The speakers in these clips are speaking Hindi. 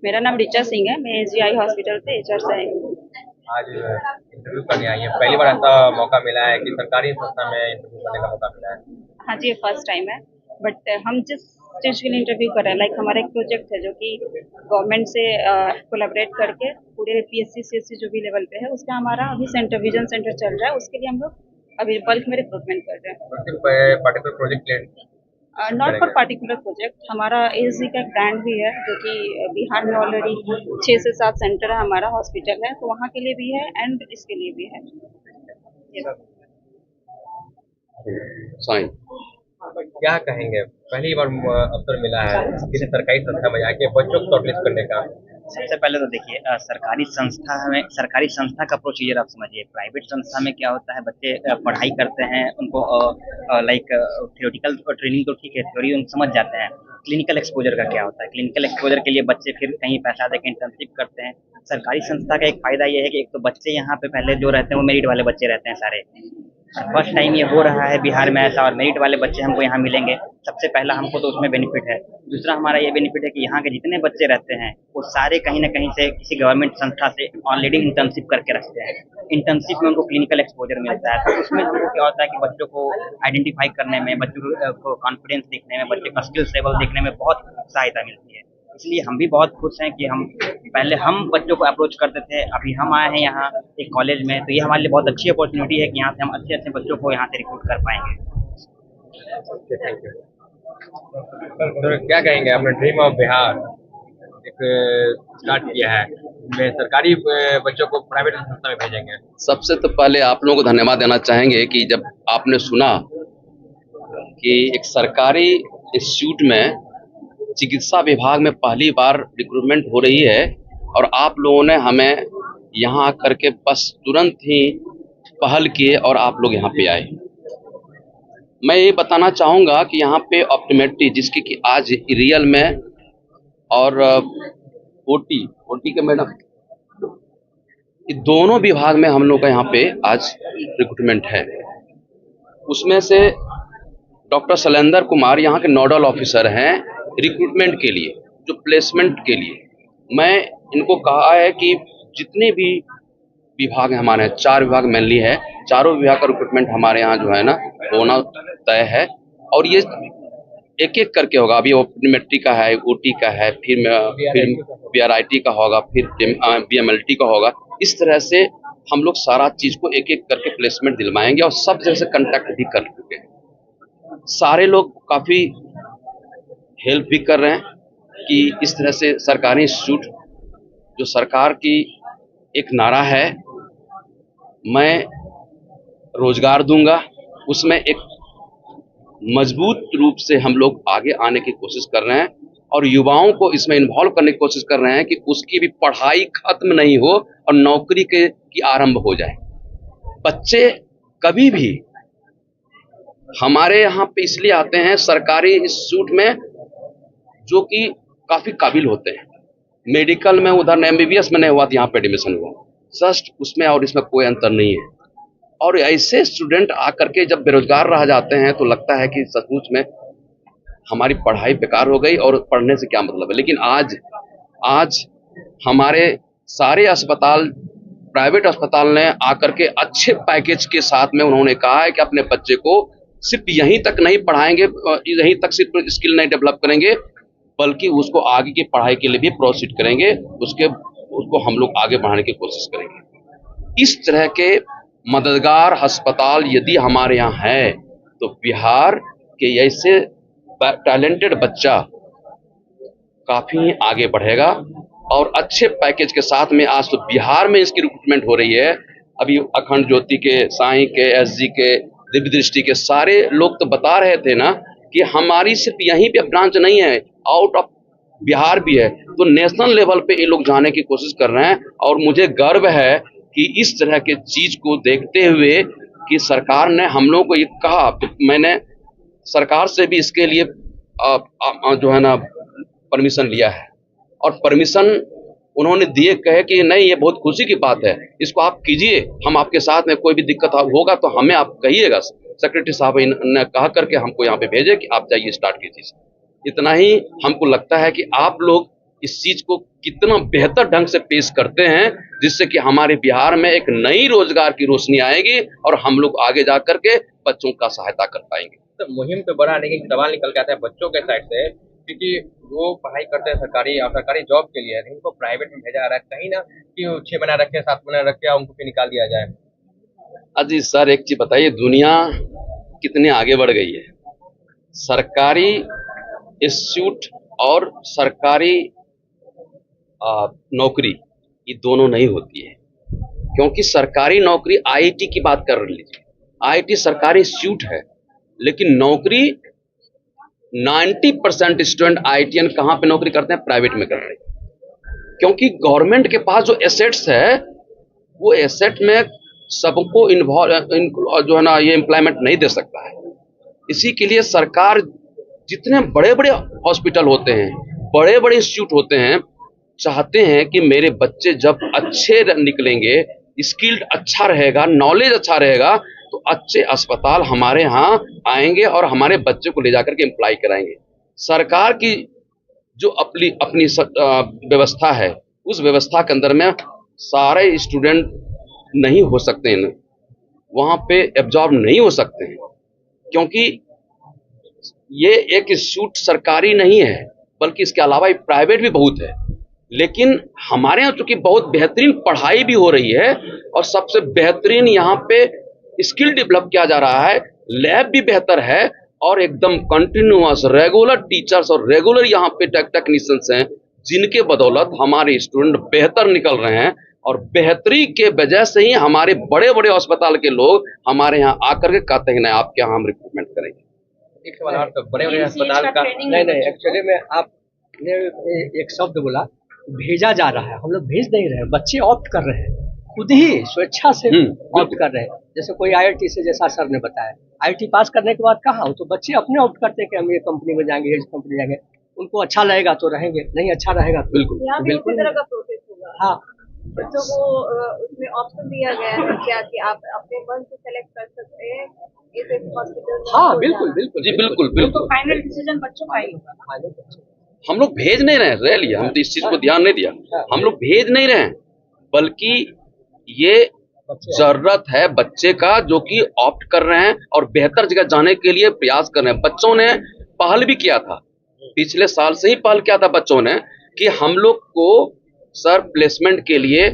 मेरा नाम ऋचा सिंह है। मैं एसजीआई हॉस्पिटल से एचआर से आई हूँ। आज इंटरव्यू करने आई है, पहली बार ऐसा मौका मिला है कि सरकारी संस्था में इंटरव्यू करने का मौका मिला है। हाँ जी, ये फर्स्ट टाइम है। बट हम जिस चीज़ के लिए इंटरव्यू कर रहे हैं, लाइक हमारा एक प्रोजेक्ट है जो कि गवर्नमेंट से कोलैबोरेट करके पूरे पीएससी सीएससी जो भी लेवल पे है उसका हमारा अभी विजन सेंटर चल रहा है। उसके लिए हम लोग अभी बल्क में रिक्रूटमेंट कर रहे हैं। Particular project not for particular project, हमारा एएसजी का एक ब्रांड भी है जो कि बिहार में ऑलरेडी 6 से 7 सेंटर है, हमारा हॉस्पिटल है, तो वहाँ के लिए भी है एंड इसके लिए भी है। Yes. साइन क्या कहेंगे, पहली बार अवसर मिला है किसी सरकारी संस्था में जाके बच्चों को शॉर्टलिस्ट करने का। सबसे पहले तो देखिए, सरकारी संस्था का प्रोसीजर आप समझिए। प्राइवेट संस्था में क्या होता है, बच्चे पढ़ाई करते हैं, उनको लाइक थ्योरेटिकल ट्रेनिंग तो ठीक है, थ्योरी उन समझ जाते हैं। क्लिनिकल एक्सपोजर का क्या होता है, क्लिनिकल एक्सपोजर के लिए बच्चे फिर कहीं पैसा देकर इंटर्नशिप करते हैं। सरकारी संस्था का एक फायदा ये है कि एक तो बच्चे यहाँ पे पहले जो रहते हैं वो मेरिट वाले बच्चे रहते हैं सारे। फर्स्ट टाइम ये हो रहा है बिहार में ऐसा, और मेरिट वाले बच्चे हमको यहाँ मिलेंगे। सबसे पहला हमको तो उसमें बेनिफिट है। दूसरा हमारा ये बेनिफिट है कि यहाँ के जितने बच्चे रहते हैं वो सारे कहीं ना कहीं से किसी गवर्नमेंट संस्था से ऑलरेडी इंटर्नशिप करके रखते हैं। इंटर्नशिप में उनको क्लिनिकल एक्सपोजर मिलता है, तो उसमें हमको क्या होता है कि बच्चों को आइडेंटिफाई करने में, बच्चों को कॉन्फिडेंस दिखने में, बच्चे का स्किल्स लेवल देखने में बहुत सहायता मिलती है। इसलिए हम भी बहुत खुश हैं कि पहले हम बच्चों को अप्रोच करते थे, अभी हम आए हैं यहाँ एक कॉलेज में, तो ये हमारे लिए बहुत अच्छी अपॉर्चुनिटी है कि यहाँ से हम अच्छे अच्छे बच्चों को यहाँ से रिक्रूट कर पाएंगे। Thank you. तो क्या कहेंगे, अपने ड्रीम ऑफ बिहार एक स्टार्ट किया है, मैं सरकारी बच्चों को प्राइवेट संस्था में भेजेंगे। सबसे तो पहले आप लोगों को धन्यवाद देना चाहेंगे कि जब आपने सुना कि एक सरकारी इंस्टीट्यूट में चिकित्सा विभाग में पहली बार रिक्रूटमेंट हो रही है और आप लोगों ने हमें यहाँ आकर के बस तुरंत ही पहल किए और आप लोग यहाँ पे आए। मैं ये बताना चाहूँगा कि यहाँ पे ऑप्टोमेट्री जिसकी कि आज रियल में और ओटी के मैडम, ये दोनों विभाग में हम लोग का यहाँ पे आज रिक्रूटमेंट है। उसमें से डॉक्टर शैलेंद्र कुमार यहाँ के नोडल ऑफिसर हैं रिक्रूटमेंट के लिए, जो प्लेसमेंट के लिए। मैं इनको कहा है कि जितने भी विभाग हैं हमारे, 4 विभाग मेनली है, चारों विभाग का रिक्रूटमेंट हमारे यहाँ जो है ना होना तय है। और ये एक एक करके होगा। अभी ऑप्टोमेट्री का है, ओटी का है, फिर बीआरआईटी का होगा, फिर बीएमएलटी का होगा। इस तरह से हम लोग सारा चीज को एक एक करके प्लेसमेंट दिलवाएंगे और सब जगह से कंटेक्ट भी कर चुके हैं। सारे लोग काफी हेल्प भी कर रहे हैं कि इस तरह से सरकारी इंस्टीट्यूट, जो सरकार की एक नारा है मैं रोजगार दूंगा, उसमें एक मजबूत रूप से हम लोग आगे आने की कोशिश कर रहे हैं और युवाओं को इसमें इन्वॉल्व करने की कोशिश कर रहे हैं कि उसकी भी पढ़ाई खत्म नहीं हो और नौकरी की आरंभ हो जाए। बच्चे कभी भी हमारे यहाँ पे इसलिए आते हैं सरकारी इंस्टीट्यूट में जो कि काफी काबिल होते हैं। मेडिकल में उधर एमबीबीएस में नहीं हुआ तो यहाँ पे एडमिशन हुआ, जस्ट उसमें और इसमें कोई अंतर नहीं है। और ऐसे स्टूडेंट आकर के जब बेरोजगार रह जाते हैं तो लगता है कि सचमुच में हमारी पढ़ाई बेकार हो गई और पढ़ने से क्या मतलब है। लेकिन आज हमारे सारे अस्पताल, प्राइवेट अस्पताल ने आकर के अच्छे पैकेज के साथ में उन्होंने कहा है कि अपने बच्चे को सिर्फ यहीं तक नहीं पढ़ाएंगे, यहीं तक सिर्फ स्किल नहीं डेवलप करेंगे, बल्कि उसको आगे की पढ़ाई के लिए भी प्रोसीड करेंगे, उसको हम लोग आगे बढ़ाने की कोशिश करेंगे। इस तरह के मददगार अस्पताल यदि हमारे यहाँ है तो बिहार के ऐसे टैलेंटेड बच्चा काफी आगे बढ़ेगा और अच्छे पैकेज के साथ में। आज तो बिहार में इसकी रिक्रूटमेंट हो रही है। अभी अखंड ज्योति के, साई के, एसजी के, दिव्य दृष्टि के सारे लोग तो बता रहे थे ना कि हमारी सिर्फ यहीं पे ब्रांच नहीं है, आउट ऑफ बिहार भी है। तो नेशनल लेवल पे ये लोग जाने की कोशिश कर रहे हैं और मुझे गर्व है कि इस तरह के चीज को देखते हुए कि सरकार ने हम लोगों को ये कहा, तो मैंने सरकार से भी इसके लिए जो है ना परमिशन लिया है और परमिशन उन्होंने दिए, कहे कि नहीं ये बहुत खुशी की बात है, इसको आप कीजिए, हम आपके साथ में कोई भी दिक्कत होगा तो हमें आप कहिएगा। सेक्रेटरी साहब ने कहा करके हमको यहाँ पे भेजे कि आप जाइए स्टार्ट कीजिए। इतना ही हमको लगता है कि आप लोग इस चीज को कितना बेहतर ढंग से पेश करते हैं, जिससे कि हमारे बिहार में एक नई रोजगार की रोशनी आएगी और हम लोग आगे जा करके बच्चों का सहायता कर पाएंगे। तो मुहिम तो बड़ा, लेकिन सवाल निकल के आता है बच्चों के साइड से, क्योंकि वो पढ़ाई करते हैं सरकारी और सरकारी जॉब के लिए, उनको प्राइवेट में भेजा जा रहा है, कहीं ना कि 6 महीना रखे 7 महीना रखे उनको फिर निकाल दिया जाए। अजी सर, एक चीज बताइए, दुनिया कितने आगे बढ़ गई है। सरकारी इंस्टीट्यूट और सरकारी नौकरी ये दोनों नहीं होती है, क्योंकि सरकारी नौकरी आईआईटी की बात कर लीजिए, आईआईटी सरकारी इंस्टीट्यूट है, लेकिन नौकरी 90% स्टूडेंट आईआईटीएन कहाँ पे नौकरी करते हैं? प्राइवेट में करते हैं, क्योंकि गवर्नमेंट के पास जो एसेट्स है वो एसेट में सबको इन्वॉल्व जो है ना ये एम्प्लॉयमेंट नहीं दे सकता है। इसी के लिए सरकार जितने बड़े बड़े हॉस्पिटल होते हैं, बड़े बड़े इंस्टीट्यूट होते हैं, चाहते हैं कि मेरे बच्चे जब अच्छे निकलेंगे, स्किल्ड अच्छा रहेगा, नॉलेज अच्छा रहेगा, तो अच्छे अस्पताल हमारे यहाँ आएंगे और हमारे बच्चे को ले जाकर के एम्प्लॉय कराएंगे। सरकार की जो अपनी व्यवस्था है, उस व्यवस्था के अंदर में सारे स्टूडेंट नहीं हो सकते हैं, वहाँ पे एब्जॉर्ब नहीं हो सकते हैं, क्योंकि ये एक इंस्टीट्यूट सरकारी नहीं है, बल्कि इसके अलावा प्राइवेट भी बहुत है। लेकिन हमारे यहाँ चूंकि बहुत बेहतरीन पढ़ाई भी हो रही है और सबसे बेहतरीन यहाँ पे स्किल डेवलप किया जा रहा है, लैब भी बेहतर है और एकदम कंटिन्यूअस रेगुलर टीचर्स और रेगुलर यहाँ पे टेक्नीशियंस हैं, जिनके बदौलत हमारे स्टूडेंट बेहतर निकल रहे हैं और बेहतरी के वजह से ही हमारे बड़े बड़े अस्पताल के लोग हमारे यहाँ आकर के कहते हैं ना आपके यहाँ हम रिक्रूटमेंट करेंगे। एक सवाल और, तो बड़े बड़े अस्पताल का नहीं, एक्चुअली में आपने एक शब्द बोला, भेजा जा रहा है, हम लोग भेज नहीं रहे, बच्चे ऑप्ट कर रहे हैं, खुद ही स्वेच्छा से ऑप्ट कर रहे हैं। जैसे कोई आईआईटी से, जैसा सर ने बताया, आईआईटी पास करने के बाद कहा हो तो बच्चे अपने ऑप्ट करते हैं कि हम ये कंपनी में जाएंगे, ये कंपनी जाएंगे, उनको अच्छा लगेगा तो रहेंगे, नहीं अच्छा रहेगा तो बिल्कुल तरह का प्रोसेस होगा। हाँ, बच्चों को उसमें ऑप्शन दिया गया है क्या कि आप अपने मन से सेलेक्ट कर सकते हैं इस हॉस्पिटल। हाँ बिल्कुल बिल्कुल जी बिल्कुल। तो फाइनल डिसीजन बच्चों का ही होगा। हम लोग भेज नहीं रहे हैं, रियली हम तो इस चीज को ध्यान नहीं दिया, हम लोग भेज नहीं रहे हैं, बल्कि ये जरूरत है बच्चे का जो कि ऑप्ट कर रहे हैं और बेहतर जगह जाने के लिए प्रयास कर रहे हैं। बच्चों ने पहल भी किया था, पिछले साल से ही पहल किया था बच्चों ने कि हम लोग को सर प्लेसमेंट के लिए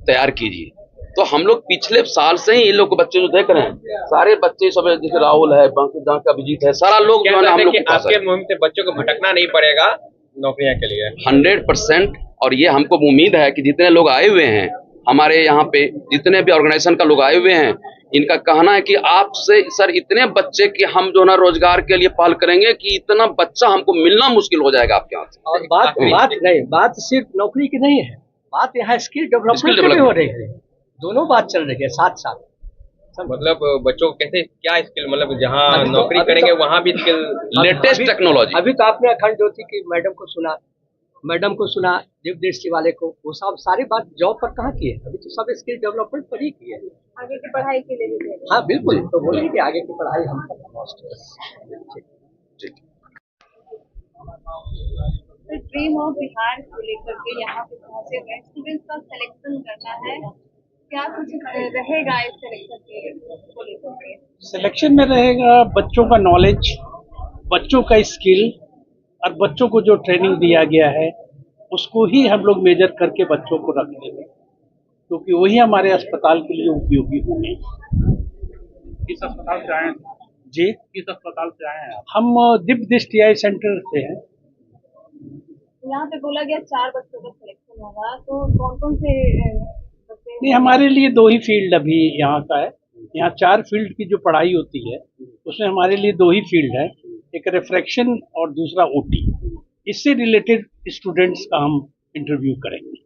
तैयार कीजिए, तो हम लोग पिछले साल से ही इन लोग को बच्चे जो देख रहे हैं, सारे बच्चे सब जैसे राहुल है, बाकी जहाँ का विजिट है, सारा लोग जो है ना हम लोग आपके मुहिम से बच्चों को भटकना नहीं पड़ेगा नौकरियां के लिए 100%। और ये हमको उम्मीद है कि जितने लोग आए हुए हैं हमारे यहाँ पे, जितने भी ऑर्गेनाइजेशन का लोग आए हुए हैं, इनका कहना है कि आपसे सर इतने बच्चे कि हम जो ना रोजगार के लिए पहल करेंगे कि इतना बच्चा हमको मिलना मुश्किल हो जाएगा आपके यहाँ से। और बात सिर्फ नौकरी की नहीं है, बात यहाँ स्किल डेवलपमेंट की भी हो रही है, दोनों बात चल रही है साथ साथ। मतलब बच्चों को कैसे क्या स्किल, मतलब जहाँ नौकरी करेंगे वहाँ भी स्किल, लेटेस्ट टेक्नोलॉजी। अभी तो आपने अखंड ज्योति की मैडम को सुना, दीपदृष्टि वाले को, वो सब सारी बात जॉब पर कहाँ की है, अभी तो सब स्किल डेवलपमेंट पर ही की है, आगे की पढ़ाई के लिए भी। हाँ बिल्कुल, तो बोलिए कि आगे की पढ़ाई हम ड्रीम ऑफ बिहार को लेकर के यहाँ पे पहुँचे हैं, स्टूडेंट्स का सिलेक्शन करना है, क्या कुछ रहेगा इस सिलेक्शन को लेकर के? सिलेक्शन में रहेगा बच्चों का नॉलेज, बच्चों का स्किल और बच्चों को जो ट्रेनिंग दिया गया है उसको ही हम लोग मेजर करके बच्चों को रख लेंगे, क्योंकि वही हमारे अस्पताल के लिए उपयोगी होंगे। किस अस्पताल से आए हैं जी, किस अस्पताल से आए हैं आप? हम दीपदृष्टि आई सेंटर से हैं। यहाँ पे बोला गया 4 बच्चों का सिलेक्शन होगा, तो कौन कौन से नहीं, हमारे लिए 2 ही फील्ड अभी यहाँ का है। यहाँ 4 फील्ड की जो पढ़ाई होती है उसमें हमारे लिए 2 ही फील्ड है, एक रिफ्रैक्शन और दूसरा ओटी। इससे रिलेटेड स्टूडेंट्स का हम इंटरव्यू करेंगे।